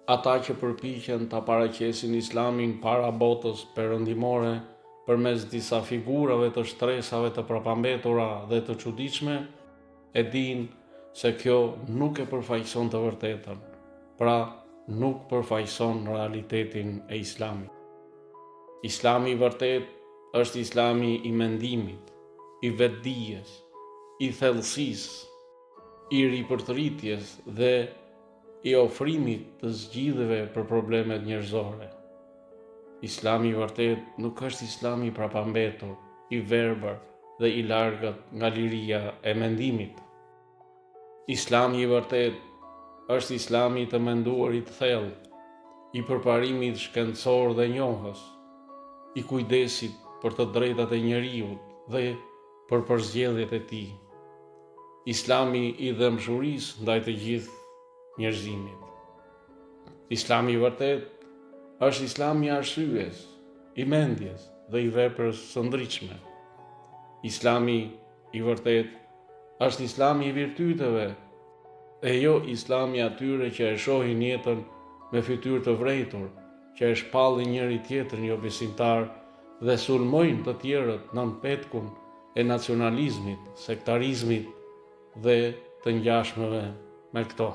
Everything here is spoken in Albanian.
ata që përpiqen ta paraqesin Islamin para botës perëndimore përmes disa figurave të shtresave të prapambetura dhe të çuditshme, e dinë se kjo nuk e përfaqëson të vërtetën, pra nuk përfaqëson realitetin e Islamit. Islami i vërtet është Islami i mendimit, i vetdijes, i thellësisë, i ripërtritjes dhe i ofrimit të zgjidhjeve për problemet njerëzore. Islami i vërtet nuk është Islami i prapambetur, i verbër dhe i largët nga liria e mendimit. Islami i vërtet është Islami i të menduarit thellë, i përparimit shkencor dhe njohës, i kujdesit për të drejtat e njeriut dhe për përzgjedhjet e tij. Islami i dëmshurisë ndaj të gjithë njerëzimit. Islami i vërtet është Islami i arsyes, i mendjes dhe i veprës së ndritshme. Islami i vërtet është Islami i virtyteve, e jo Islami i atyre që e shohin jetën me fytyrë të vrejtur, që e shpallin njëri tjetrin jo besimtar dhe sulmojnë të tjerët nën petkun e nacionalizmit, sektarizmit dhe të ngjashmeve me këto.